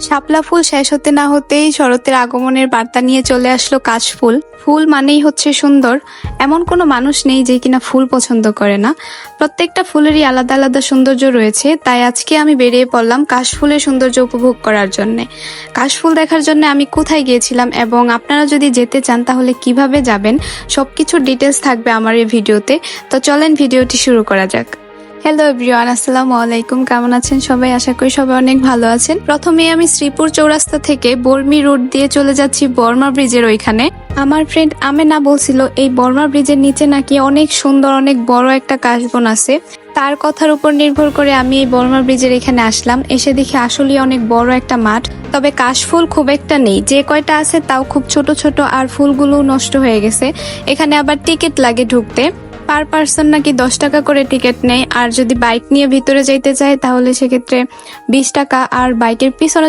শাপলা ফুল শেষ হতে না হতেই শরতের আগমনের বার্তা নিয়ে চলে আসলো কাশফুল। ফুল মানেই হচ্ছে সুন্দর, এমন কোনো মানুষ নেই যে কিনা ফুল পছন্দ করে না। প্রত্যেকটা ফুলেরই আলাদা আলাদা সৌন্দর্য রয়েছে, তাই আজকে আমি বেরিয়ে পড়লাম কাশফুলের সৌন্দর্য উপভোগ করার জন্য। কাশফুল দেখার জন্য আমি কোথায় গিয়েছিলাম এবং আপনারা যদি যেতে চান তাহলে কিভাবে যাবেন, সবকিছুর ডিটেলস থাকবে আমার এই ভিডিওতে। তো চলেন ভিডিওটি শুরু করা যাক। হ্যালো এভরিওয়ান, আসসালামু আলাইকুম। কেমন আছেন সবাই? আশা করি সবাই অনেক ভালো আছেন। প্রথমে আমি শ্রীপুর চৌরাস্তা থেকে বর্মি রোড দিয়ে চলে যাচ্ছি বর্মা ব্রিজের ওইখানে। আমার ফ্রেন্ড আমেনা বলছিল এই বর্মা ব্রিজের নিচে নাকি অনেক সুন্দর, অনেক বড় একটা কাশবন আছে। তার কথার উপর নির্ভর করে আমি এই বর্মা ব্রিজের এখানে আসলাম। এসে দেখি আসলেই অনেক বড় একটা মাঠ, তবে কাশফুল খুব একটা নেই, যে কয়টা আছে তাও খুব ছোট ছোট, আর ফুলগুলো নষ্ট হয়ে গেছে। এখানে আবার টিকিট লাগে ঢুকতে, পার পার্সন নাকি 10 টাকা করে টিকিট নেয়। আর যদি বাইক নিয়ে ভিতরে যাইতে চায় তাহলে সেক্ষেত্রে 20 টাকা, আর বাইকের পিছনে